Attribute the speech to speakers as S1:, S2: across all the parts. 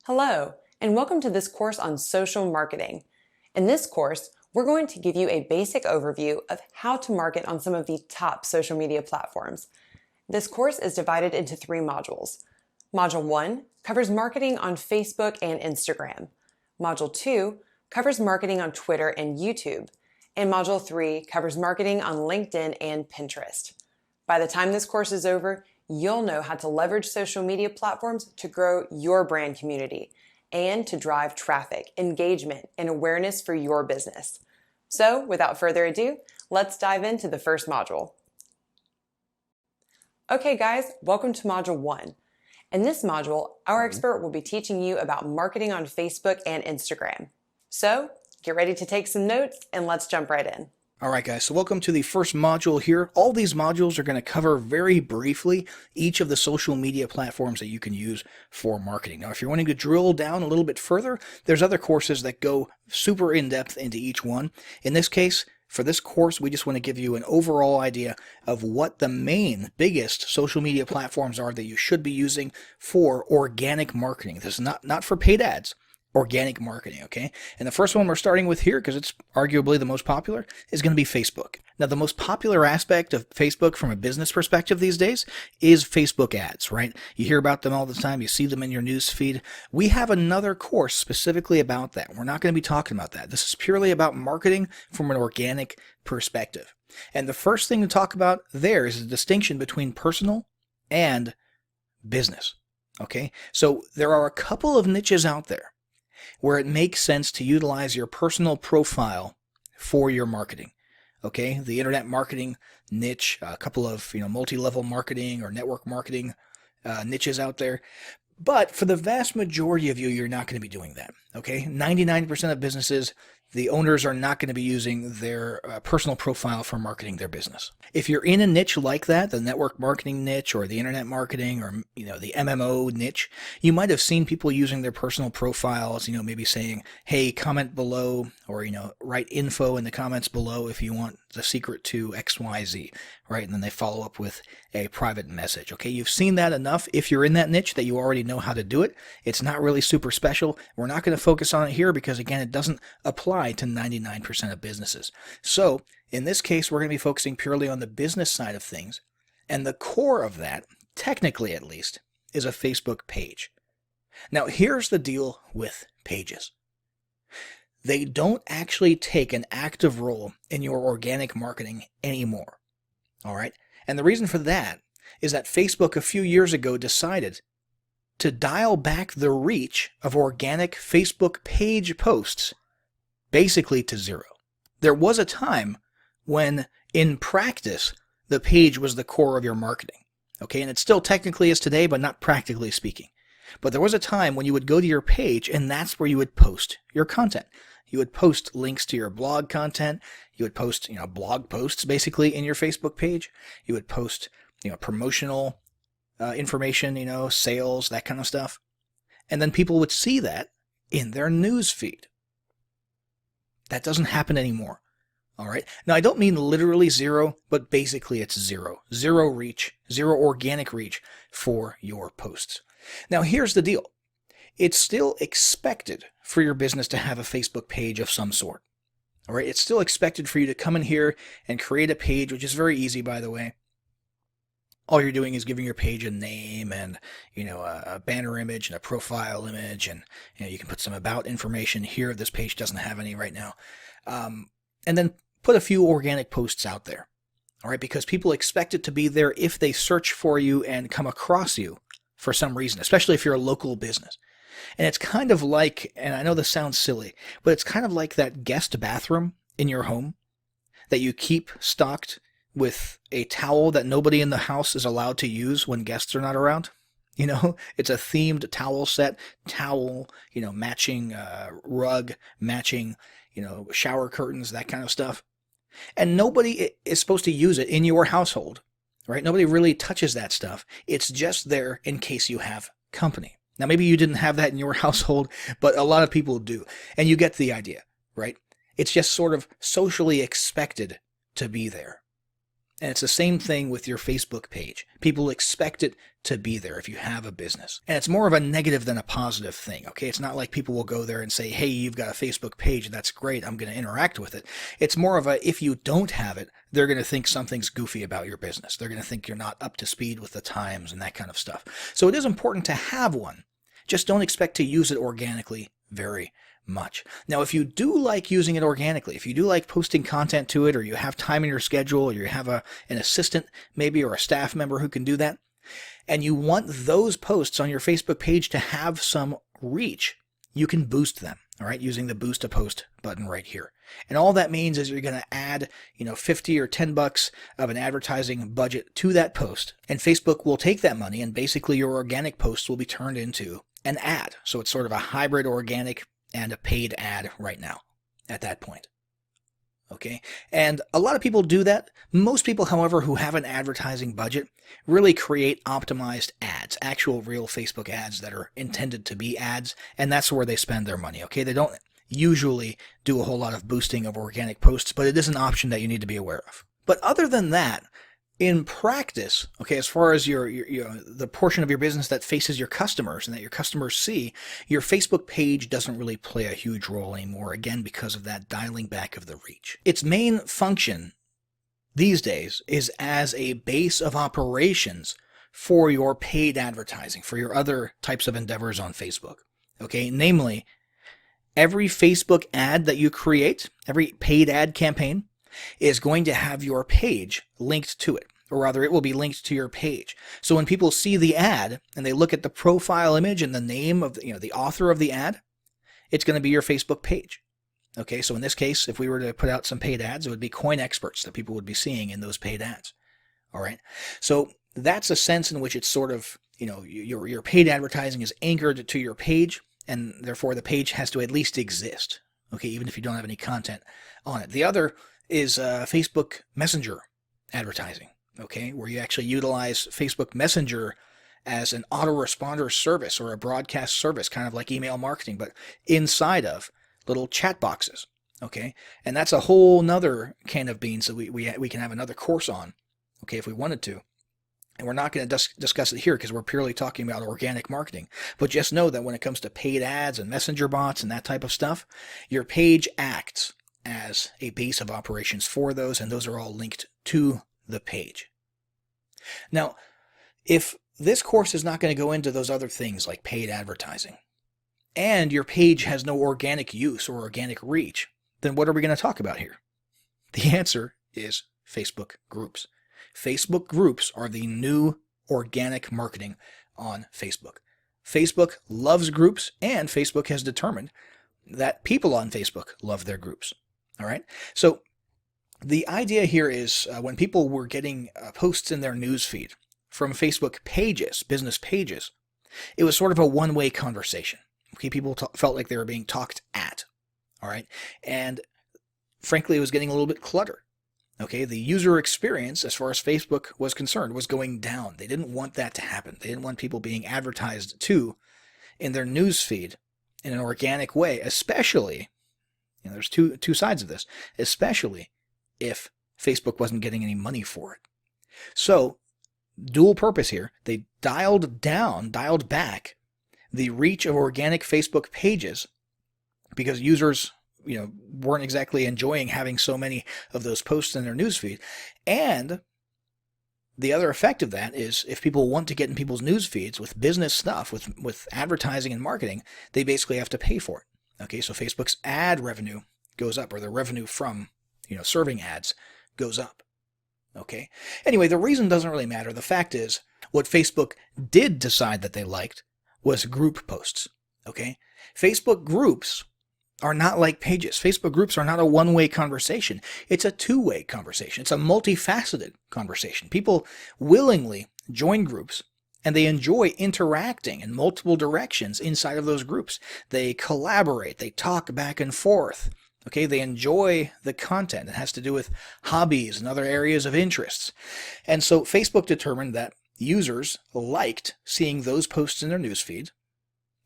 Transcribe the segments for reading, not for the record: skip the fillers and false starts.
S1: Hello, and welcome to this course on social marketing. In this course, we're going to give you a basic overview of how to market on some of the top social media platforms. This course is divided into 3 modules. Module 1 covers marketing on Facebook and Instagram. Module 2 covers marketing on Twitter and YouTube. And Module 3 covers marketing on LinkedIn and Pinterest. By the time this course is over, you'll know how to leverage social media platforms to grow your brand community and to drive traffic, engagement, and awareness for your business. So, without further ado, let's dive into the first module. Okay guys, welcome to Module 1. In this module, our expert will be teaching you about marketing on Facebook and Instagram. So, get ready to take some notes and let's jump right in.
S2: All right, guys, so welcome to the first module here. All these modules are going to cover very briefly each of the social media platforms that you can use for marketing. Now, if you're wanting to drill down a little bit further, there's other courses that go super in-depth into each one. In this case, for this course, we just want to give you an overall idea of what the main, biggest social media platforms are that you should be using for organic marketing. This is not for paid ads. Organic marketing, okay? And the first one we're starting with here, because it's arguably the most popular, is going to be Facebook. Now, the most popular aspect of Facebook from a business perspective these days is Facebook ads, right? You hear about them all the time. You see them in your news feed. We have another course specifically about that. We're not going to be talking about that. This is purely about marketing from an organic perspective. And the first thing to talk about there is the distinction between personal and business, okay? So there are a couple of niches out there where it makes sense to utilize your personal profile for your marketing. Okay, the internet marketing niche, a couple of multi-level marketing or network marketing niches out there. But for the vast majority of you, you're not going to be doing that. Okay, 99% of businesses, the owners are not going to be using their personal profile for marketing their business. If you're in a niche like that, the network marketing niche or the internet marketing or the MMO niche, you might have seen people using their personal profiles, maybe saying, hey, comment below, or write info in the comments below if you want the secret to XYZ, right? And then they follow up with a private message. Okay, you've seen that enough if you're in that niche that you already know how to do it. It's not really super special. We're not going to focus on it here because, again, it doesn't apply to 99% of businesses. So in this case, we're going to be focusing purely on the business side of things. And the core of that, technically at least, is a Facebook page. Now, here's the deal with pages. They don't actually take an active role in your organic marketing anymore. All right? And the reason for that is that Facebook a few years ago decided to dial back the reach of organic Facebook page posts basically to 0. There was a time when, in practice, the page was the core of your marketing. Okay, and it still technically is today, but not practically speaking. But there was a time when you would go to your page, and that's where you would post your content. You would post links to your blog content. You would post, blog posts basically in your Facebook page. You would post, promotional information, sales, that kind of stuff. And then people would see that in their news feed. That doesn't happen anymore. All right. Now, I don't mean literally 0, but basically it's 0. 0 reach, 0 organic reach for your posts. Now, here's the deal. It's still expected for your business to have a Facebook page of some sort. All right. It's still expected for you to come in here and create a page, which is very easy, by the way. All you're doing is giving your page a name and, a banner image and a profile image. And, you can put some about information here. This page doesn't have any right now. And then put a few organic posts out there. All right. Because people expect it to be there if they search for you and come across you for some reason, especially if you're a local business. And it's kind of like, and I know this sounds silly, but it's kind of like that guest bathroom in your home that you keep stocked with a towel that nobody in the house is allowed to use when guests are not around. It's a themed towel set, matching rug, matching, shower curtains, that kind of stuff. And nobody is supposed to use it in your household, right? Nobody really touches that stuff. It's just there in case you have company. Now, maybe you didn't have that in your household, but a lot of people do. And you get the idea, right? It's just sort of socially expected to be there. And it's the same thing with your Facebook page. People expect it to be there if you have a business. And it's more of a negative than a positive thing, okay? It's not like people will go there and say, hey, you've got a Facebook page, that's great, I'm going to interact with it. It's more of a, if you don't have it, they're going to think something's goofy about your business. They're going to think you're not up to speed with the times and that kind of stuff. So it is important to have one. Just don't expect to use it organically very much. Now, if you do like using it organically, if you do like posting content to it, or you have time in your schedule, or you have an assistant maybe, or a staff member who can do that, and you want those posts on your Facebook page to have some reach, you can boost them, all right, using the Boost a Post button right here. And all that means is you're going to add, 50 or $10 of an advertising budget to that post, and Facebook will take that money, and basically your organic posts will be turned into an ad. So it's sort of a hybrid organic and a paid ad right now at that point. Okay. And a lot of people do that. Most people, however, who have an advertising budget really create optimized ads, actual real Facebook ads that are intended to be ads. And that's where they spend their money. Okay. They don't usually do a whole lot of boosting of organic posts, but it is an option that you need to be aware of. But other than that, in practice, okay, as far as your the portion of your business that faces your customers and that your customers see, your Facebook page doesn't really play a huge role anymore, again, because of that dialing back of the reach. Its main function these days is as a base of operations for your paid advertising, for your other types of endeavors on Facebook. Okay, namely, every Facebook ad that you create, every paid ad campaign, is going to have your page linked to it, or rather it will be linked to your page. So when people see the ad and they look at the profile image and the name of the author of the ad, it's going to be your Facebook page. Okay, so in this case, if we were to put out some paid ads, it would be Coin Experts that people would be seeing in those paid ads. All right, so that's a sense in which it's sort of, your paid advertising is anchored to your page, and therefore the page has to at least exist. Okay, even if you don't have any content on it. The other is Facebook Messenger advertising, okay, where you actually utilize Facebook Messenger as an autoresponder service or a broadcast service, kind of like email marketing, but inside of little chat boxes, okay? And that's a whole nother can of beans that we can have another course on, okay, if we wanted to. And we're not going to discuss it here because we're purely talking about organic marketing. But just know that when it comes to paid ads and messenger bots and that type of stuff, your page acts as a base of operations for those, and those are all linked to the page. Now, if this course is not going to go into those other things like paid advertising, and your page has no organic use or organic reach, then what are we going to talk about here? The answer is Facebook groups. Facebook groups are the new organic marketing on Facebook. Facebook loves groups, and Facebook has determined that people on Facebook love their groups. All right. So the idea here is when people were getting posts in their newsfeed from Facebook pages, business pages, it was sort of a one-way conversation. Okay, people felt like they were being talked at. All right. And frankly, it was getting a little bit cluttered. Okay, the user experience, as far as Facebook was concerned, was going down. They didn't want that to happen. They didn't want people being advertised to in their newsfeed in an organic way, especially, there's two sides of this, especially if Facebook wasn't getting any money for it. So, dual purpose here, they dialed back the reach of organic Facebook pages because users weren't exactly enjoying having so many of those posts in their newsfeed. And the other effect of that is if people want to get in people's newsfeeds with business stuff, with advertising and marketing, they basically have to pay for it. Okay, so Facebook's ad revenue goes up, or the revenue from serving ads goes up. Okay. Anyway, the reason doesn't really matter. The fact is, what Facebook did decide that they liked was group posts. Okay, Facebook groups are not like pages. Facebook groups are not a one-way conversation. It's a two-way conversation. It's a multifaceted conversation. People willingly join groups, and they enjoy interacting in multiple directions inside of those groups. They collaborate. They talk back and forth. Okay, they enjoy the content. It has to do with hobbies and other areas of interests. And so Facebook determined that users liked seeing those posts in their newsfeed,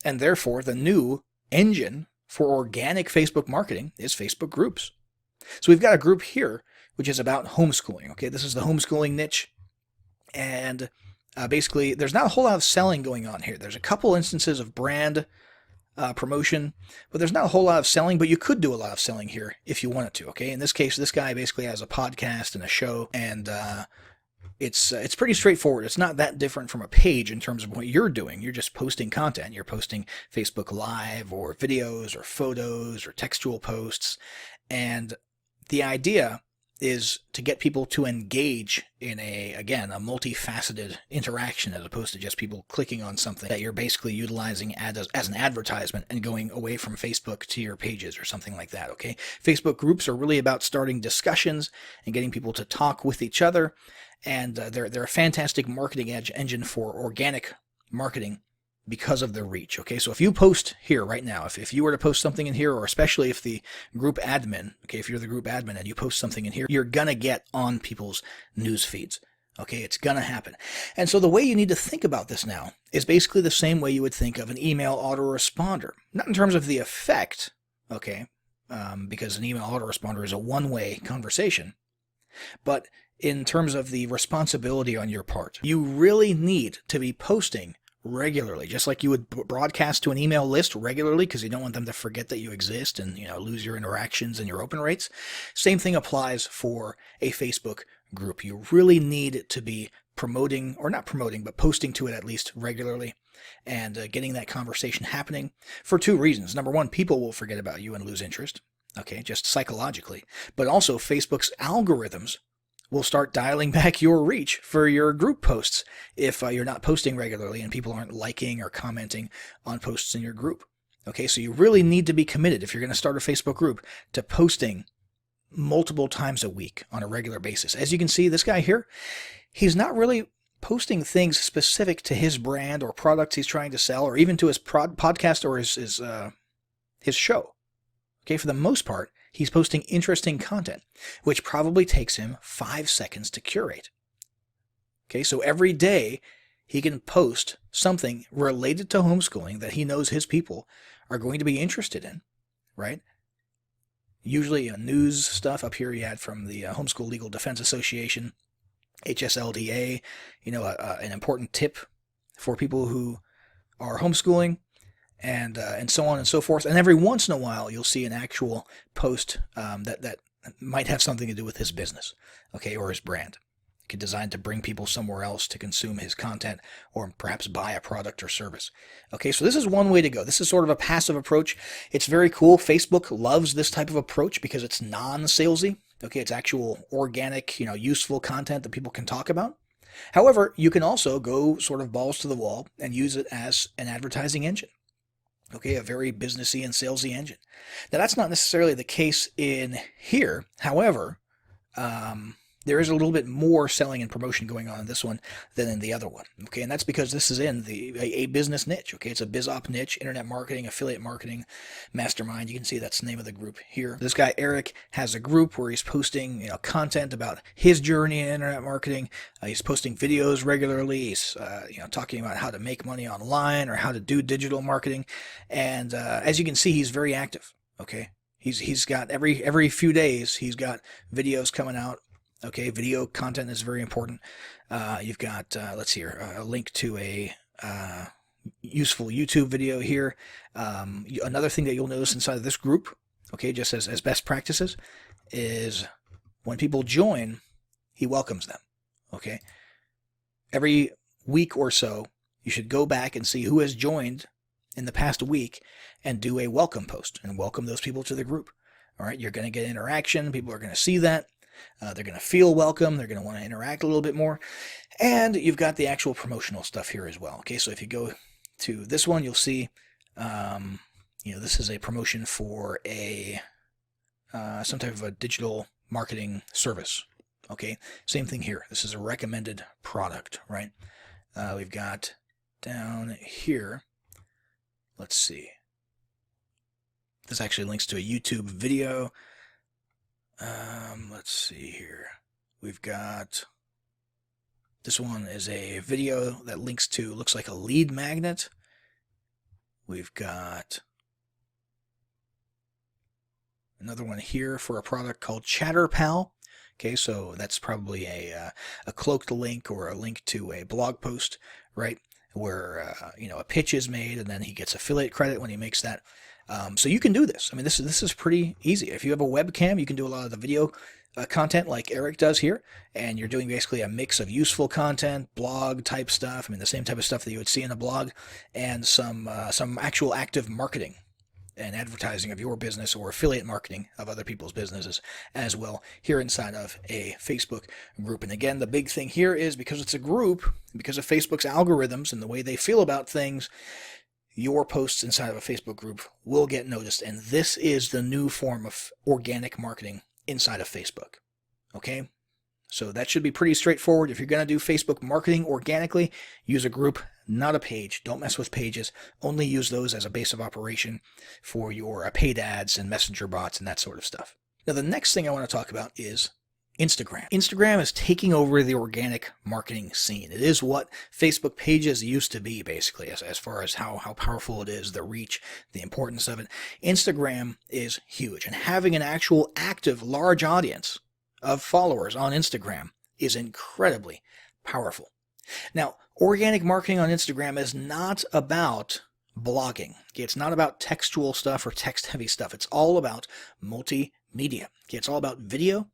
S2: and therefore the new engine for organic Facebook marketing is Facebook groups. So we've got a group here which is about homeschooling. Okay, this is the homeschooling niche. And basically, there's not a whole lot of selling going on here. There's a couple instances of brand promotion, but there's not a whole lot of selling, but you could do a lot of selling here if you wanted to. Okay, in this case, this guy basically has a podcast and a show, and it's pretty straightforward. It's not that different from a page in terms of what you're doing. You're just posting content. You're posting Facebook Live or videos or photos or textual posts, and the idea is to get people to engage in a multifaceted interaction, as opposed to just people clicking on something that you're basically utilizing as an advertisement and going away from Facebook to your pages or something like that. Okay, Facebook groups are really about starting discussions and getting people to talk with each other, and they're a fantastic marketing engine for organic marketing because of their reach. Okay, so if you post here right now, if you were to post something in here, or especially if the group admin, okay, if you're the group admin and you post something in here, you're gonna get on people's news feeds. Okay, it's gonna happen. And so the way you need to think about this now is basically the same way you would think of an email autoresponder. Not in terms of the effect, okay, because an email autoresponder is a one-way conversation, but in terms of the responsibility on your part. You really need to be posting regularly, just like you would broadcast to an email list regularly, because you don't want them to forget that you exist and lose your interactions and your open rates. Same thing applies for a Facebook group. You really need to be promoting, or not promoting, but posting to it at least regularly, and getting that conversation happening for two reasons. Number one, people will forget about you and lose interest, okay, just psychologically. But also, Facebook's algorithms will start dialing back your reach for your group posts if you're not posting regularly and people aren't liking or commenting on posts in your group. Okay, so you really need to be committed, if you're going to start a Facebook group, to posting multiple times a week on a regular basis. As you can see, this guy here, he's not really posting things specific to his brand or products he's trying to sell, or even to his podcast or his show. Okay, for the most part, he's posting interesting content, which probably takes him 5 seconds to curate. Okay, so every day he can post something related to homeschooling that he knows his people are going to be interested in, right? Usually news stuff. Up here you had from the Homeschool Legal Defense Association, HSLDA, an important tip for people who are homeschooling, and so on and so forth. And every once in a while, you'll see an actual post that might have something to do with his business, okay, or his brand, designed to bring people somewhere else to consume his content, or perhaps buy a product or service. Okay, so this is one way to go. This is sort of a passive approach. It's very cool. Facebook loves this type of approach because it's non-salesy. Okay, it's actual organic, useful content that people can talk about. However, you can also go sort of balls to the wall and use it as an advertising engine. Okay, a very businessy and salesy engine. Now, that's not necessarily the case in here. However, there is a little bit more selling and promotion going on in this one than in the other one. Okay, and that's because this is in a business niche. Okay, it's a BizOp niche, internet marketing, affiliate marketing, mastermind. You can see that's the name of the group here. This guy Eric has a group where he's posting content about his journey in internet marketing. He's posting videos regularly. He's talking about how to make money online or how to do digital marketing. And as you can see, he's very active. Okay, he's got every few days he's got videos coming out. Okay, video content is very important. You've got, let's see here, a link to a useful YouTube video here. Another thing that you'll notice inside of this group, okay, just as best practices, is when people join, he welcomes them. Okay, every week or so, you should go back and see who has joined in the past week and do a welcome post and welcome those people to the group. All right, you're going to get interaction. People are going to see that. They're going to feel welcome. They're going to want to interact a little bit more. And you've got the actual promotional stuff here as well. Okay, so if you go to this one, you'll see, this is a promotion for some type of a digital marketing service. Okay, same thing here. This is a recommended product, right? We've got down here, let's see. This actually links to a YouTube video. Let's see here. We've got, this one is a video that links to, looks like a lead magnet. We've got another one here for a product called ChatterPal. Okay, so that's probably a cloaked link or a link to a blog post, right? Where a pitch is made, and then he gets affiliate credit when he makes that. So you can do this. I mean, this is pretty easy. If you have a webcam, you can do a lot of the video content like Eric does here, and you're doing basically a mix of useful content, blog type stuff. I mean, the same type of stuff that you would see in a blog, and some actual active marketing and advertising of your business or affiliate marketing of other people's businesses as well here inside of a Facebook group. And again, the big thing here is because it's a group, because of Facebook's algorithms and the way they feel about things, your posts inside of a Facebook group will get noticed. And this is the new form of organic marketing inside of Facebook. Okay? So that should be pretty straightforward. If you're going to do Facebook marketing organically, use a group, not a page. Don't mess with pages. Only use those as a base of operation for your paid ads and messenger bots and that sort of stuff. Now, the next thing I want to talk about is Instagram. Instagram is taking over the organic marketing scene. It is what Facebook pages used to be, basically, as far as how powerful it is, the reach, the importance of it. Instagram is huge, and having an actual active large audience of followers on Instagram is incredibly powerful. Now, organic marketing on Instagram is not about blogging. Okay, it's not about textual stuff or text-heavy stuff. It's all about multimedia. Okay, it's all about video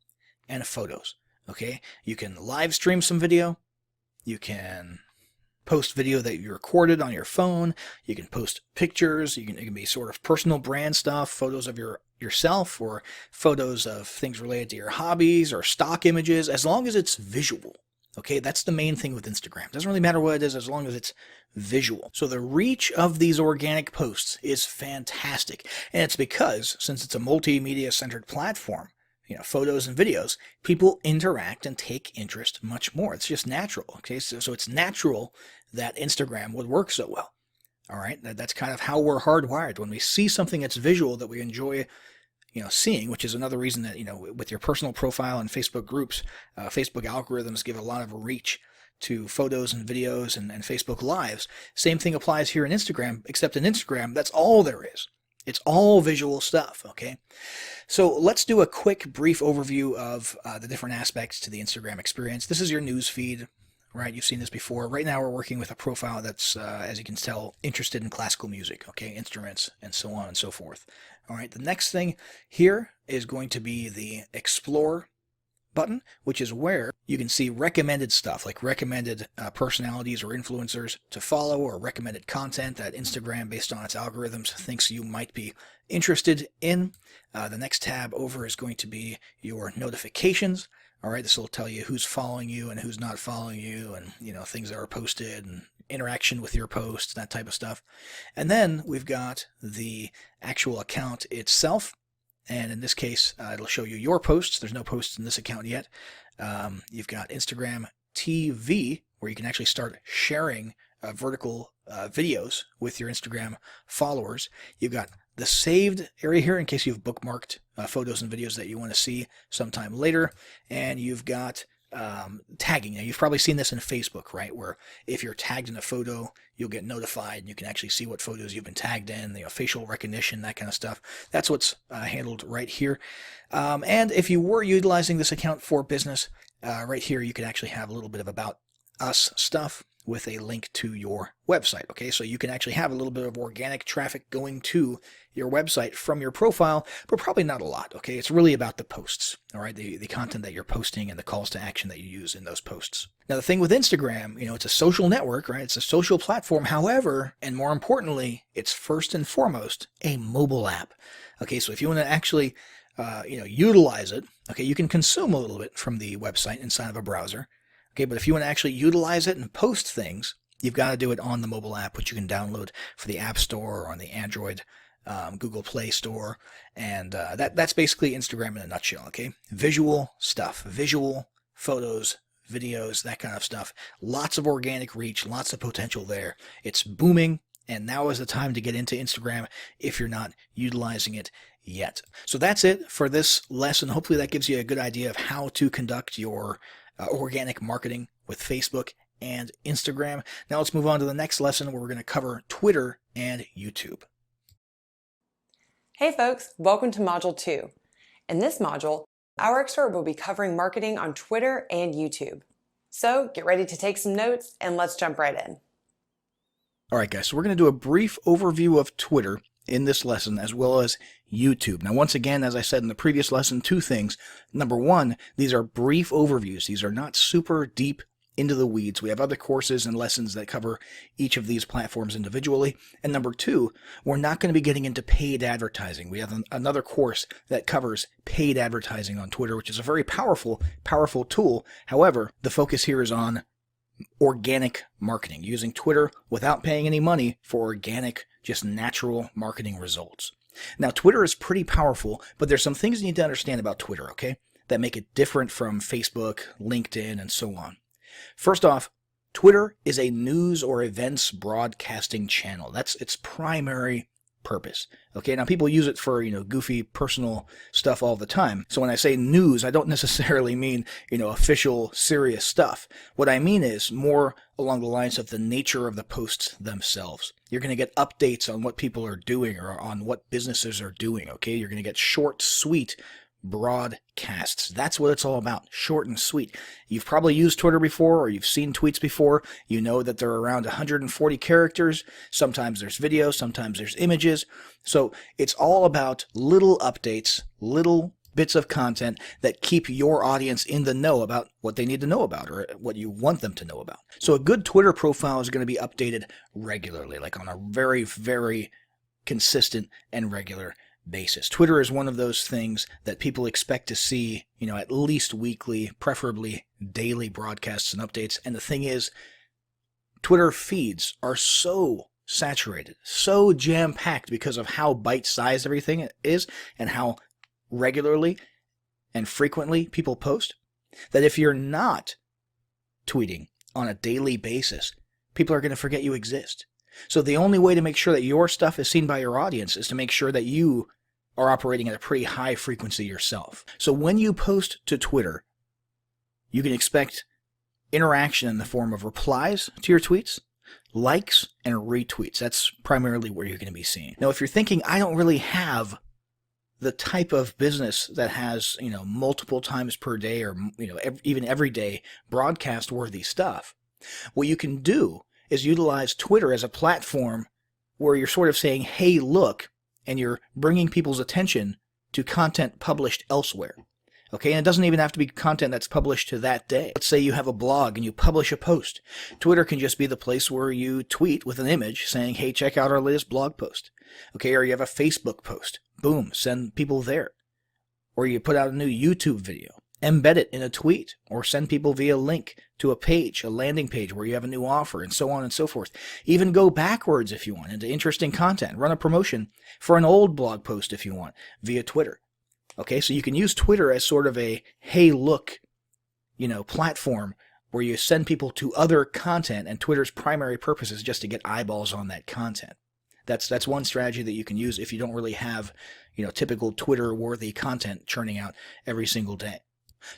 S2: and photos. Okay, you can live stream some video. You can post video that you recorded on your phone. You can post pictures. It can be sort of personal brand stuff, photos of yourself or photos of things related to your hobbies or stock images, as long as it's visual. Okay, that's the main thing with Instagram. It doesn't really matter what it is as long as it's visual. So the reach of these organic posts is fantastic. And it's because, since it's a multimedia-centered platform, photos and videos, people interact and take interest much more. It's just natural. Okay, so it's natural that Instagram would work so well. All right, that's kind of how we're hardwired. When we see something that's visual that we enjoy seeing, which is another reason that, with your personal profile and Facebook groups, Facebook algorithms give a lot of reach to photos and videos and Facebook Lives. Same thing applies here in Instagram, except in Instagram, that's all there is. It's all visual stuff, okay? So let's do a quick, brief overview of the different aspects to the Instagram experience. This is your news feed, right? You've seen this before. Right now we're working with a profile that's, as you can tell, interested in classical music, okay? Instruments and so on and so forth. All right, the next thing here is going to be the Explore button, which is where you can see recommended stuff, like recommended personalities or influencers to follow, or recommended content that Instagram, based on its algorithms, thinks you might be interested in. The next tab over is going to be your notifications. All right, this will tell you who's following you and who's not following you, and things that are posted and interaction with your posts, that type of stuff. And then we've got the actual account itself. And in this case, it'll show you your posts. There's no posts in this account yet. You've got Instagram TV, where you can actually start sharing vertical videos with your Instagram followers. You've got the saved area here in case you've bookmarked photos and videos that you want to see sometime later. And you've got tagging. Now, you've probably seen this in Facebook, right? Where if you're tagged in a photo, you'll get notified and you can actually see what photos you've been tagged in, facial recognition, that kind of stuff. That's what's handled right here. And if you were utilizing this account for business, right here, you can actually have a little bit of about us stuff with a link to your website. Okay, so you can actually have a little bit of organic traffic going to your website from your profile, but probably not a lot. Okay, it's really about the posts, all right, the content that you're posting and the calls to action that you use in those posts. Now, the thing with Instagram, it's a social network, right? It's a social platform. However, and more importantly, it's first and foremost a mobile app. Okay, so if you want to actually utilize it, okay, you can consume a little bit from the website inside of a browser. Okay, but if you want to actually utilize it and post things, you've got to do it on the mobile app, which you can download for the App Store or on the Android Google Play Store. And that's basically Instagram in a nutshell, okay? Visual stuff, visual photos, videos, that kind of stuff. Lots of organic reach, lots of potential there. It's booming, and now is the time to get into Instagram if you're not utilizing it yet. So that's it for this lesson. Hopefully that gives you a good idea of how to conduct your organic marketing with Facebook and Instagram. Now let's move on to the next lesson where we're going to cover Twitter and YouTube.
S1: Hey folks, welcome to Module 2. In this module, our expert will be covering marketing on Twitter and YouTube. So get ready to take some notes and let's jump right in.
S2: All right, guys, so we're going to do a brief overview of Twitter in this lesson as well as YouTube. Now, once again, as I said in the previous lesson, two things. Number one, these are brief overviews. These are not super deep into the weeds. We have other courses and lessons that cover each of these platforms individually. And number two, we're not going to be getting into paid advertising. We have another course that covers paid advertising on Twitter, which is a very powerful tool. However, the focus here is on organic marketing, using Twitter without paying any money for organic, just natural marketing results. Now, Twitter is pretty powerful, but there's some things you need to understand about Twitter, okay, that make it different from Facebook, LinkedIn, and so on. First off, Twitter is a news or events broadcasting channel. That's its primary purpose. Okay, now people use it for, goofy personal stuff all the time. So when I say news, I don't necessarily mean, official serious stuff. What I mean is more along the lines of the nature of the posts themselves. You're going to get updates on what people are doing or on what businesses are doing, okay? You're going to get short, sweet broadcasts. That's what it's all about, short and sweet. You've probably used Twitter before, or you've seen tweets before. You know that they're around 140 characters. Sometimes there's video, sometimes there's images. So it's all about little updates, little bits of content that keep your audience in the know about what they need to know about or what you want them to know about. So a good Twitter profile is going to be updated regularly, like on a very, very consistent and regular basis. Twitter is one of those things that people expect to see, at least weekly, preferably daily broadcasts and updates. And the thing is, Twitter feeds are so saturated, so jam-packed because of how bite-sized everything is and how regularly and frequently people post, that if you're not tweeting on a daily basis, people are going to forget you exist. So the only way to make sure that your stuff is seen by your audience is to make sure that you are operating at a pretty high frequency yourself. So when you post to Twitter, you can expect interaction in the form of replies to your tweets, likes, and retweets. That's primarily where you're going to be seen. Now, if you're thinking, I don't really have the type of business that has, multiple times per day or, even every day broadcast-worthy stuff, what you can do is utilize Twitter as a platform where you're sort of saying, hey, look, and you're bringing people's attention to content published elsewhere. Okay, and it doesn't even have to be content that's published to that day. Let's say you have a blog and you publish a post. Twitter can just be the place where you tweet with an image saying, hey, check out our latest blog post. Okay, or you have a Facebook post. Boom, send people there. Or you put out a new YouTube video. Embed it in a tweet or send people via link to a page, a landing page where you have a new offer and so on and so forth. Even go backwards if you want into interesting content. Run a promotion for an old blog post if you want via Twitter. Okay, so you can use Twitter as sort of a, hey, look, platform where you send people to other content, and Twitter's primary purpose is just to get eyeballs on that content. That's one strategy that you can use if you don't really have, typical Twitter-worthy content churning out every single day.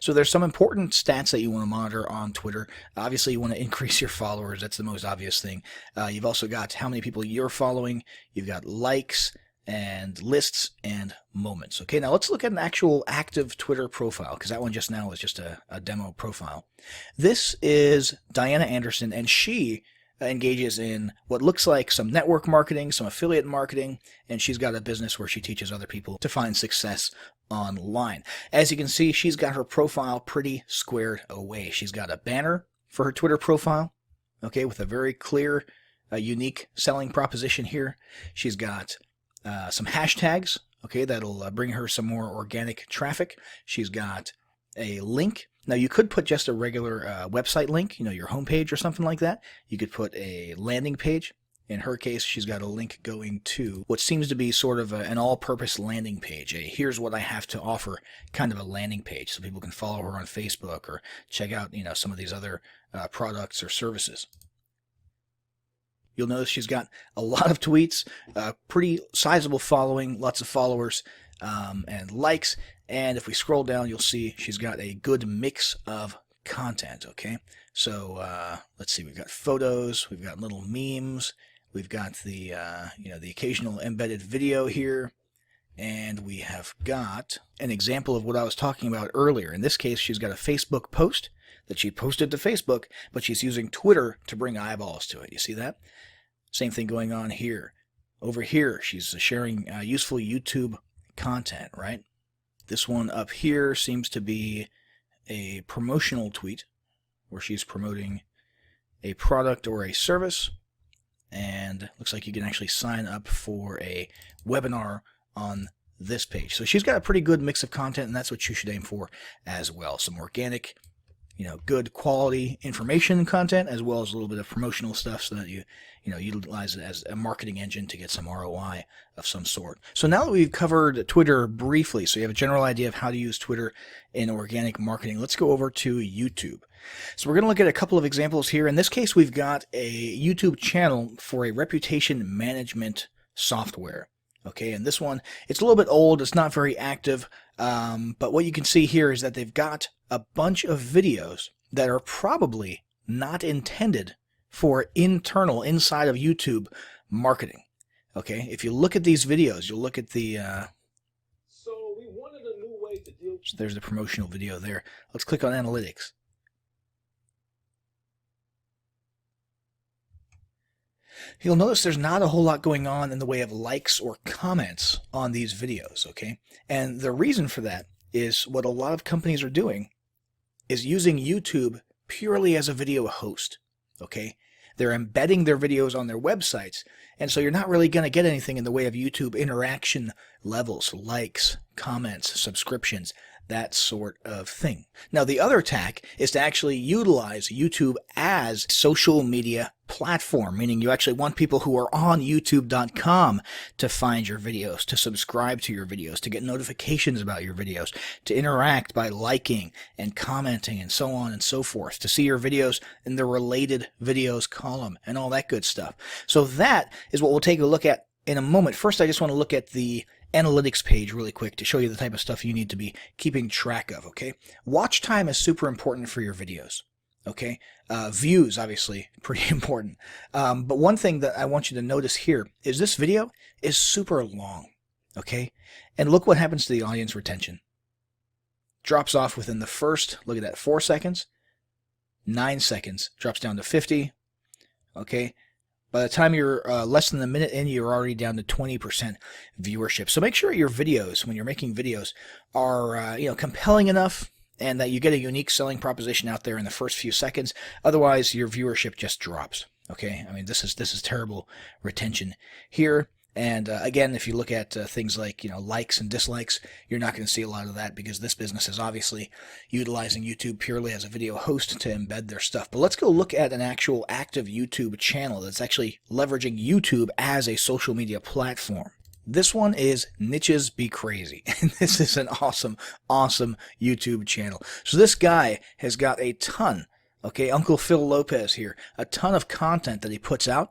S2: So there's some important stats that you want to monitor on Twitter. Obviously, you want to increase your followers. That's the most obvious thing. You've also got how many people you're following. You've got likes and lists and moments. Okay, now let's look at an actual active Twitter profile, because that one just now was just a demo profile. This is Diana Anderson, and she engages in what looks like some network marketing, some affiliate marketing, and she's got a business where she teaches other people to find success online. As you can see, she's got her profile pretty squared away. She's got a banner for her Twitter profile, okay, with a very clear, unique selling proposition here. She's got some hashtags, okay, that'll bring her some more organic traffic. She's got a link. Now, you could put just a regular website link, your homepage or something like that. You could put a landing page. In her case, she's got a link going to what seems to be sort of an all-purpose landing page. Here's what I have to offer kind of a landing page so people can follow her on Facebook or check out, some of these other products or services. You'll notice she's got a lot of tweets, pretty sizable following, lots of followers and likes. And if we scroll down, you'll see she's got a good mix of content, okay? So let's see, we've got photos, we've got little memes, we've got the, the occasional embedded video here, And we have got an example of what I was talking about earlier. In this case, she's got a Facebook post that she posted to Facebook, but she's using Twitter to bring eyeballs to it. You see that? Same thing going on here. Over here, she's sharing useful YouTube content, right? This one up here seems to be a promotional tweet where she's promoting a product or a service. And looks like you can actually sign up for a webinar on this page. So she's got a pretty good mix of content, and that's what you should aim for as well. Some organic, good quality information content, as well as a little bit of promotional stuff so that you utilize it as a marketing engine to get some ROI of some sort. So now that we've covered Twitter briefly, so you have a general idea of how to use Twitter in organic marketing, let's go over to YouTube. So we're going to look at a couple of examples here. In this case, we've got a YouTube channel for a reputation management software. Okay, and this one, it's a little bit old, it's not very active, but what you can see here is that they've got a bunch of videos that are probably not intended for inside of YouTube marketing. Okay, if you look at these videos, you'll look at the
S3: So we wanted a new way to deal.
S2: So there's the promotional video there. Let's click on analytics. You'll notice there's not a whole lot going on in the way of likes or comments on these videos, okay? And the reason for that is what a lot of companies are doing is using YouTube purely as a video host, okay? They're embedding their videos on their websites, and so you're not really going to get anything in the way of YouTube interaction levels, likes, comments, subscriptions, that sort of thing. Now, the other tack is to actually utilize YouTube as social media platform, meaning you actually want people who are on youtube.com to find your videos, to subscribe to your videos, to get notifications about your videos, to interact by liking and commenting and so on and so forth, to see your videos in the related videos column and all that good stuff. So that is what we'll take a look at in a moment. First, I just want to look at the analytics page really quick to show you the type of stuff you need to be keeping track of, okay? Watch time is super important for your videos, okay? Views, obviously, pretty important. But one thing that I want you to notice here is this video is super long, okay? And look what happens to the audience retention. Drops off within the first, look at that, 4 seconds, 9 seconds, drops down to 50, okay? By the time you're less than a minute in, you're already down to 20% viewership. So make sure your videos, when you're making videos, are compelling enough and that you get a unique selling proposition out there in the first few seconds. Otherwise, your viewership just drops. Okay, I mean this is terrible retention here. And again, if you look at things like likes and dislikes, you're not going to see a lot of that because this business is obviously utilizing YouTube purely as a video host to embed their stuff. But let's go look at an actual active YouTube channel that's actually leveraging YouTube as a social media platform. This one is Niches Be Crazy, and this is an awesome YouTube channel. So this guy has got a ton, okay, Uncle Phil Lopez here, a ton of content that he puts out,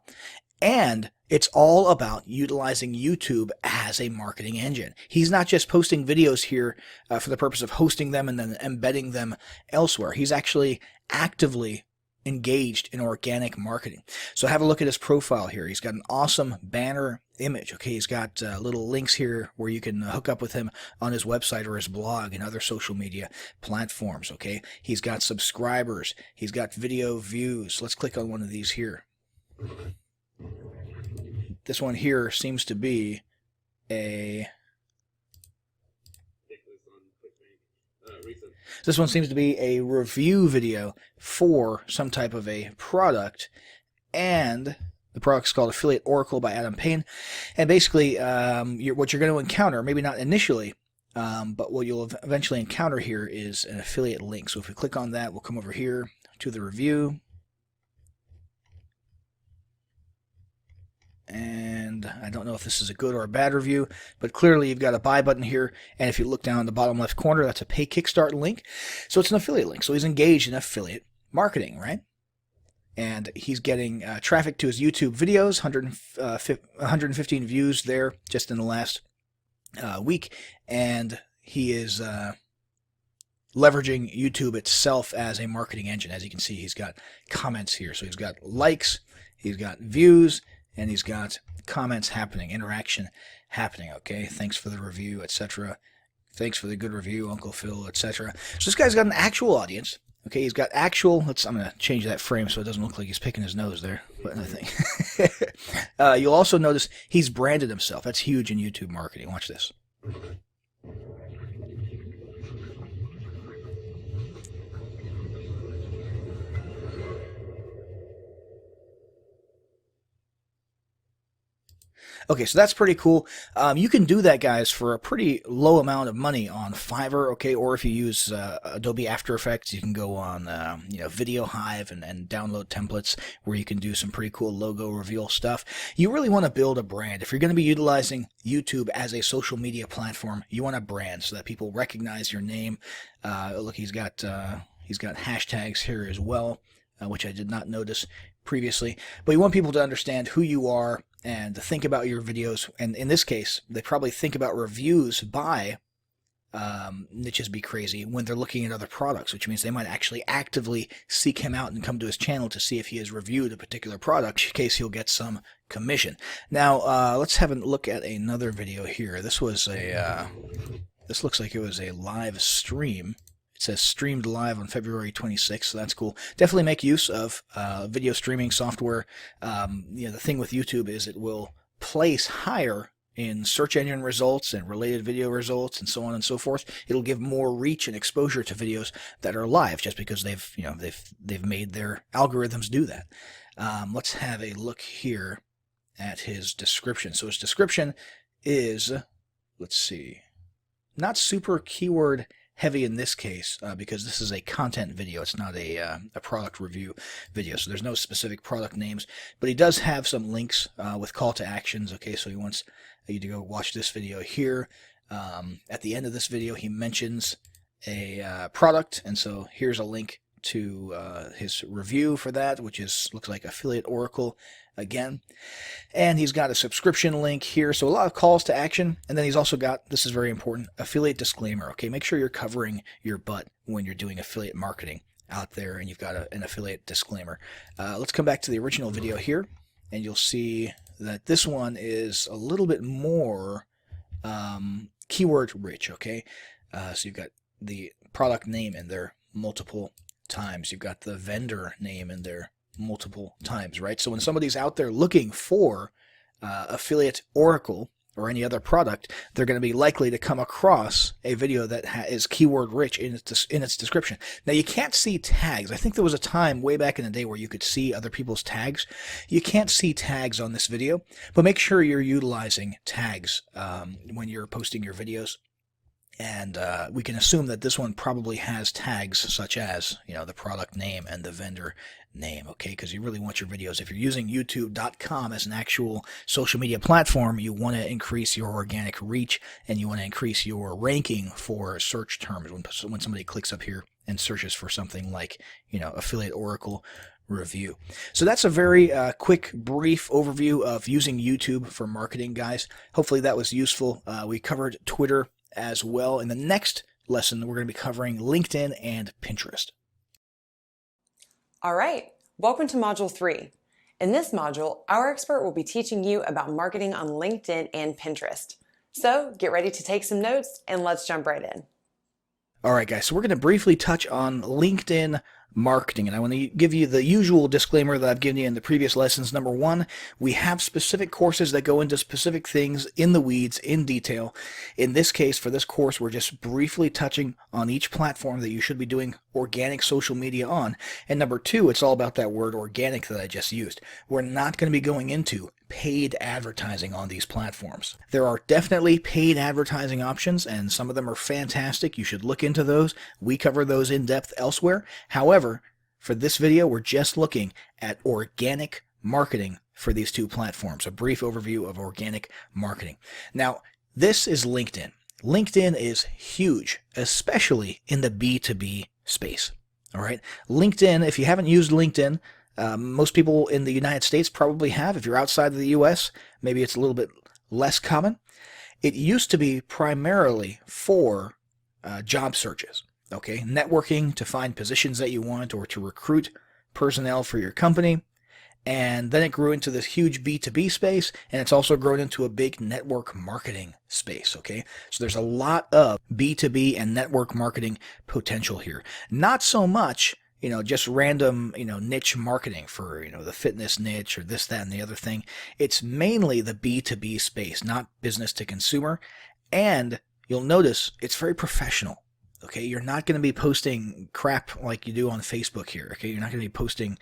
S2: and it's all about utilizing YouTube as a marketing engine. He's not just posting videos here for the purpose of hosting them and then embedding them elsewhere. He's actually actively engaged in organic marketing. So have a look at his profile here. He's got an awesome banner image. Okay, he's got little links here where you can hook up with him on his website or his blog and other social media platforms. Okay, he's got subscribers. He's got video views. Let's click on one of these here. This one here seems to be a review video for some type of a product, and the product's called Affiliate Oracle by Adam Payne. And basically, what you're going to encounter, maybe not initially, but what you'll eventually encounter here is an affiliate link. So if we click on that, we'll come over here to the review. And I don't know if this is a good or a bad review, but clearly you've got a buy button here. And if you look down in the bottom left corner, that's a pay Kickstart link. So it's an affiliate link. So he's engaged in affiliate marketing, right? And he's getting traffic to his YouTube videos, 115 views there just in the last week. And he is leveraging YouTube itself as a marketing engine. As you can see, he's got comments here. So he's got likes, he's got views, and he's got comments happening, interaction happening. Okay, thanks for the review, etc. Thanks for the good review, Uncle Phil, etc. So this guy's got an actual audience. Okay, he's got actual. I'm going to change that frame so it doesn't look like he's picking his nose there. But I think you'll also notice he's branded himself. That's huge in YouTube marketing. Watch this. Okay, so that's pretty cool. You can do that, guys, for a pretty low amount of money on Fiverr, okay? Or if you use Adobe After Effects, you can go on Video Hive and download templates where you can do some pretty cool logo reveal stuff. You really want to build a brand. If you're going to be utilizing YouTube as a social media platform, you want a brand so that people recognize your name. Look, he's got hashtags here as well, which I did not notice previously. But you want people to understand who you are and to think about your videos. And in this case, they probably think about reviews by Niches Be Crazy when they're looking at other products, which means they might actually actively seek him out and come to his channel to see if he has reviewed a particular product in case he'll get some commission. Now, let's have a look at another video here. This looks like it was a live stream. It says streamed live on February 26th, so that's cool. Definitely make use of video streaming software. The thing with YouTube is it will place higher in search engine results and related video results and so on and so forth. It'll give more reach and exposure to videos that are live just because they've made their algorithms do that. Let's have a look here at his description. So his description is, let's see, not super keyword heavy in this case because this is a content video. It's not a product review video, so there's no specific product names, but he does have some links with call to actions. Okay, so he wants you to go watch this video here. At the end of this video, he mentions a product, and so here's a link to his review for that, which looks like Affiliate Oracle again. And he's got a subscription link here, so a lot of calls to action. And then he's also got, this is very important, affiliate disclaimer. Okay, make sure you're covering your butt when you're doing affiliate marketing out there and you've got an affiliate disclaimer. Let's come back to the original video here, and you'll see that this one is a little bit more keyword rich. Okay, so you've got the product name in there multiple times. You've got the vendor name in there multiple times, right? So when somebody's out there looking for Affiliate Oracle or any other product, they're going to be likely to come across a video that is keyword rich in its description. Now, you can't see tags. I think there was a time way back in the day where you could see other people's tags. You can't see tags on this video, but make sure you're utilizing tags when you're posting your videos. And we can assume that this one probably has tags such as, the product name and the vendor name, okay? Because you really want your videos. If you're using YouTube.com as an actual social media platform, you want to increase your organic reach and you want to increase your ranking for search terms when somebody clicks up here and searches for something like, Affiliate Oracle review. So that's a very quick, brief overview of using YouTube for marketing, guys. Hopefully that was useful. We covered Twitter as well. In the next lesson, we're going to be covering LinkedIn and Pinterest.
S1: All right, welcome to Module 3. In this module, our expert will be teaching you about marketing on LinkedIn and Pinterest. So get ready to take some notes and let's jump right in.
S2: All right, guys, so we're going to briefly touch on LinkedIn marketing, and I want to give you the usual disclaimer that I've given you in the previous lessons. Number one, we have specific courses that go into specific things in the weeds, in detail. In this case, for this course, we're just briefly touching on each platform that you should be doing organic social media on. And number two, it's all about that word organic that I just used. We're not going to be going into paid advertising on these platforms. There are definitely paid advertising options, and some of them are fantastic. You should look into those. We cover those in depth elsewhere. However, for this video, we're just looking at organic marketing for these two platforms, a brief overview of organic marketing. Now, this is LinkedIn. LinkedIn is huge, especially in the B2B space. All right. LinkedIn, if you haven't used LinkedIn, most people in the United States probably have. If you're outside of the US, maybe it's a little bit less common. It used to be primarily for job searches, okay? Networking to find positions that you want or to recruit personnel for your company. And then it grew into this huge B2B space, and it's also grown into a big network marketing space, okay? So there's a lot of B2B and network marketing potential here. Not so much, just random, niche marketing for, the fitness niche or this, that, and the other thing. It's mainly the B2B space, not business to consumer. And you'll notice it's very professional. Okay, you're not going to be posting crap like you do on Facebook here. Okay, you're not going to be posting,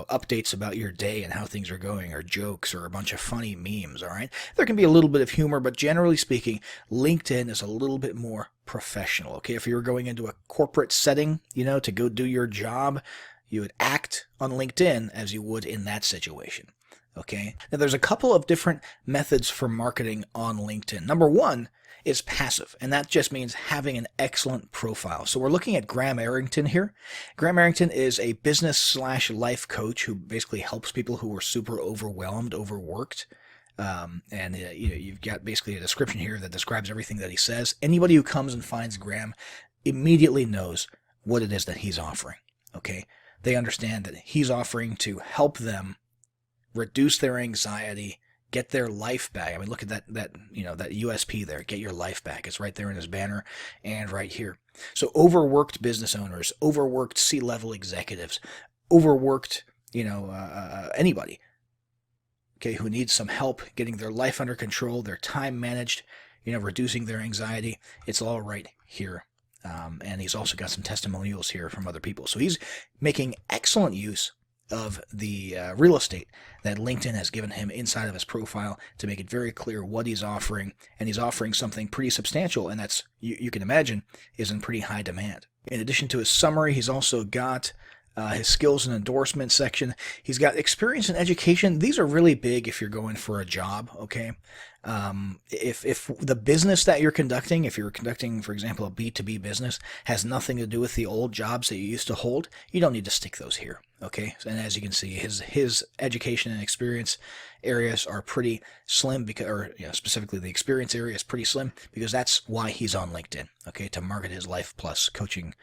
S2: updates about your day and how things are going, or jokes, or a bunch of funny memes. All right, there can be a little bit of humor, but generally speaking, LinkedIn is a little bit more professional. Okay, if you were going into a corporate setting, to go do your job, you would act on LinkedIn as you would in that situation. Okay, now there's a couple of different methods for marketing on LinkedIn. Number one is passive, and that just means having an excellent profile. So we're looking at Graham Arrington here. Graham Arrington is a business/life coach who basically helps people who are super overwhelmed, overworked. You've got basically a description here that describes everything that he says. Anybody who comes and finds Graham immediately knows what it is that he's offering. Okay, they understand that he's offering to help them reduce their anxiety, get their life back. I mean, look at that USP there. Get your life back. It's right there in his banner and right here. So overworked business owners, overworked C-level executives, overworked, anybody, okay, who needs some help getting their life under control, their time managed, reducing their anxiety. It's all right here. And he's also got some testimonials here from other people. So he's making excellent use of the real estate that LinkedIn has given him inside of his profile to make it very clear what he's offering, and he's offering something pretty substantial, and that's, you can imagine, is in pretty high demand. In addition to his summary, he's also got his skills and endorsement section. He's got experience and education. These are really big if you're going for a job, okay? If the business that you're conducting, if you're conducting, for example, a B2B business, has nothing to do with the old jobs that you used to hold, you don't need to stick those here, okay? And as you can see, his education and experience areas are pretty slim, specifically the experience area is pretty slim, because that's why he's on LinkedIn, okay, to market his Life Plus coaching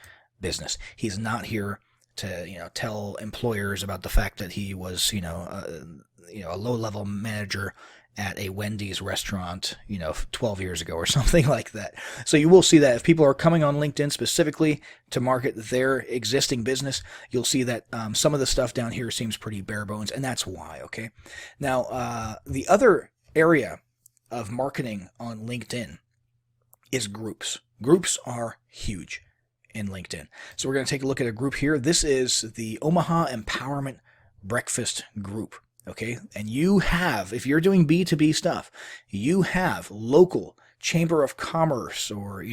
S2: business. He's not here to tell employers about the fact that he was a low-level manager at a Wendy's restaurant 12 years ago or something like that. So you will see that if people are coming on LinkedIn specifically to market their existing business, you'll see that some of the stuff down here seems pretty bare bones, and that's why. Okay, now the other area of marketing on LinkedIn is groups. Groups are huge in LinkedIn. So we're going to take a look at a group here. This is the Omaha Empowerment Breakfast Group. Okay, and you have, if you're doing B2B stuff, you have local chamber of commerce or,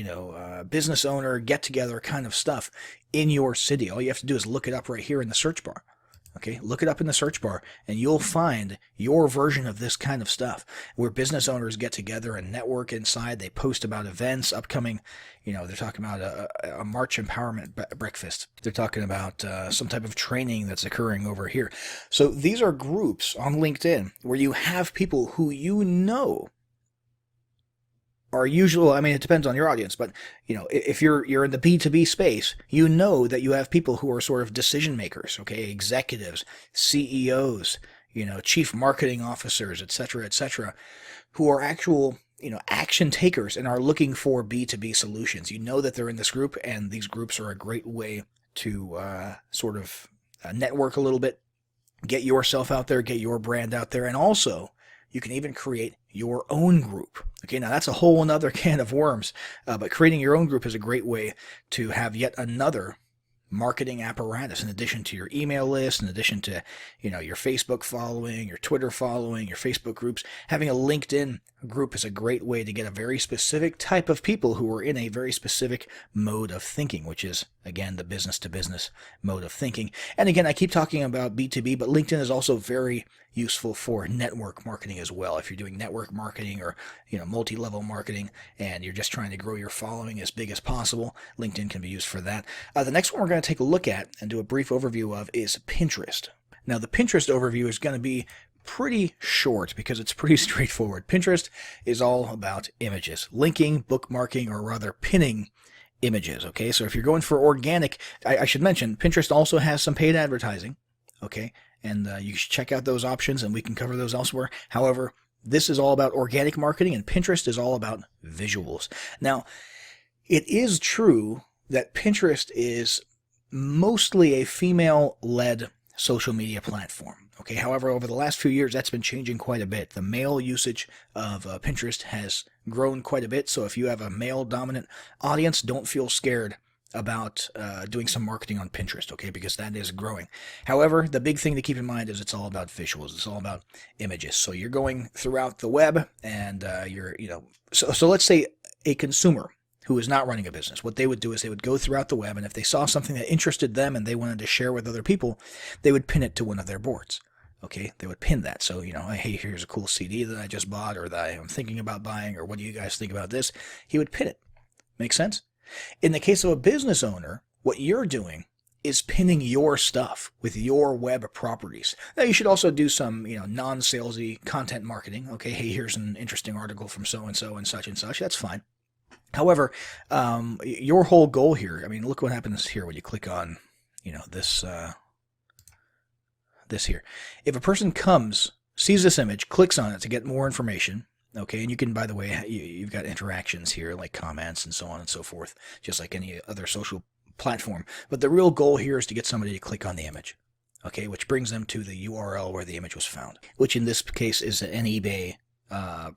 S2: business owner get together kind of stuff in your city. All you have to do is look it up right here in the search bar. Okay, look it up in the search bar and you'll find your version of this kind of stuff where business owners get together and network inside. They post about events, upcoming, they're talking about a March Empowerment Breakfast. They're talking about some type of training that's occurring over here. So these are groups on LinkedIn where you have people who are usual. I mean, it depends on your audience, but if you're in the B2B space, that you have people who are sort of decision makers, okay, executives, CEOs, chief marketing officers, etc., who are actual, action takers and are looking for B2B solutions. That they're in this group, and these groups are a great way to sort of network a little bit, get yourself out there, get your brand out there, and also you can even create your own group. Okay, now that's a whole another can of worms, but creating your own group is a great way to have yet another marketing apparatus in addition to your email list, in addition to, your Facebook following, your Twitter following, your Facebook groups. Having a LinkedIn group is a great way to get a very specific type of people who are in a very specific mode of thinking, which is, again, the business to business mode of thinking. And again, I keep talking about B2B, but LinkedIn is also very useful for network marketing as well. If you're doing network marketing or, multi-level marketing and you're just trying to grow your following as big as possible, LinkedIn can be used for that. The next one we're going to take a look at and do a brief overview of is Pinterest. Now, the Pinterest overview is going to be pretty short because it's pretty straightforward. Pinterest is all about images, linking, bookmarking, or rather pinning images. Okay, so if you're going for organic, I should mention Pinterest also has some paid advertising. Okay, and you should check out those options, and we can cover those elsewhere. However, this is all about organic marketing, and Pinterest is all about visuals. Now, it is true that Pinterest is mostly a female-led social media platform. Okay, however, over the last few years, that's been changing quite a bit. The male usage of Pinterest has grown quite a bit. So if you have a male-dominant audience, don't feel scared about doing some marketing on Pinterest, okay, because that is growing. However, the big thing to keep in mind is it's all about visuals. It's all about images. So you're going throughout the web, and so let's say a consumer who is not running a business, what they would do is they would go throughout the web, and if they saw something that interested them and they wanted to share with other people, they would pin it to one of their boards. Okay, they would pin that. So, hey, here's a cool CD that I just bought, or that I'm thinking about buying, or what do you guys think about this? He would pin it. Make sense? In the case of a business owner, what you're doing is pinning your stuff with your web properties. Now, you should also do some, non-salesy content marketing. Okay, hey, here's an interesting article from so-and-so and such and such. That's fine. However, your whole goal here, I mean, look what happens here when you click on, this here. If a person comes, sees this image, clicks on it to get more information, okay, and you can, by the way, you've got interactions here like comments and so on and so forth, just like any other social platform. But the real goal here is to get somebody to click on the image, okay, which brings them to the URL where the image was found, which in this case is an eBay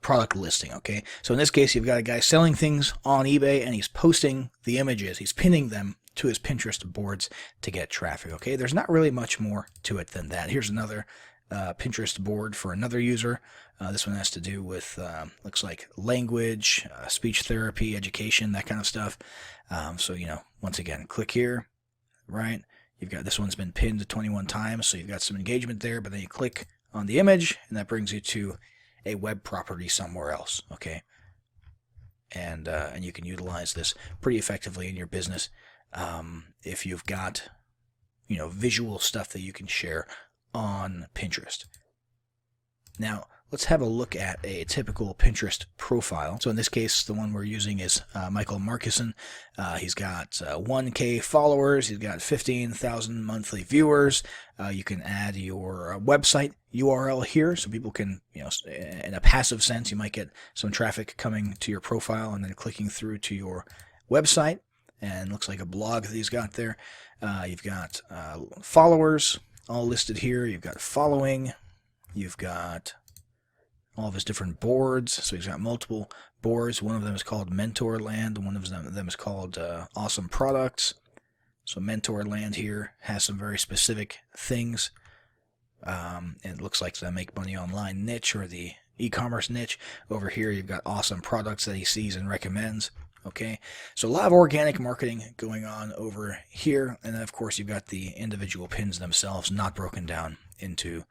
S2: product listing, okay? So in this case, you've got a guy selling things on eBay, and he's posting the images. He's pinning them to his Pinterest boards to get traffic, okay? There's not really much more to it than that. Here's another Pinterest board for another user. This one has to do with, looks like language, speech therapy, education, that kind of stuff. So, once again, click here, right? You've got, this one's been pinned 21 times, so you've got some engagement there, but then you click on the image, and that brings you to a web property somewhere else, okay? And you can utilize this pretty effectively in your business if you've got, visual stuff that you can share on Pinterest. Now, let's have a look at a typical Pinterest profile. So in this case, the one we're using is Michael Markison. He's got 1K followers. He's got 15,000 monthly viewers. You can add your website URL here, so people can, in a passive sense, you might get some traffic coming to your profile and then clicking through to your website. And looks like a blog that he's got there. You've got followers all listed here. You've got following. You've got all of his different boards. So he's got multiple boards. One of them is called Mentorland. One of them is called Awesome Products. So Mentorland here has some very specific things. And it looks like the Make Money Online niche, or the e-commerce niche. Over here, you've got Awesome Products that he sees and recommends. Okay, so a lot of organic marketing going on over here. And then, of course, you've got the individual pins themselves not broken down into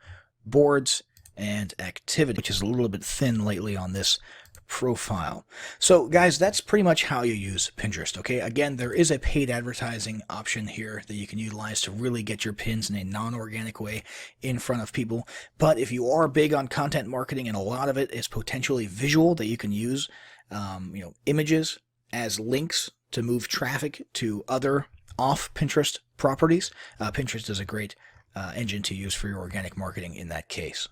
S2: boards and activity, which is a little bit thin lately on this profile. So, guys, that's pretty much how you use Pinterest, okay? Again, there is a paid advertising option here that you can utilize to really get your pins in a non-organic way in front of people. But if you are big on content marketing, and a lot of it is potentially visual, that you can use, images as links to move traffic to other off Pinterest properties, Pinterest is a great engine to use for your organic marketing in that case.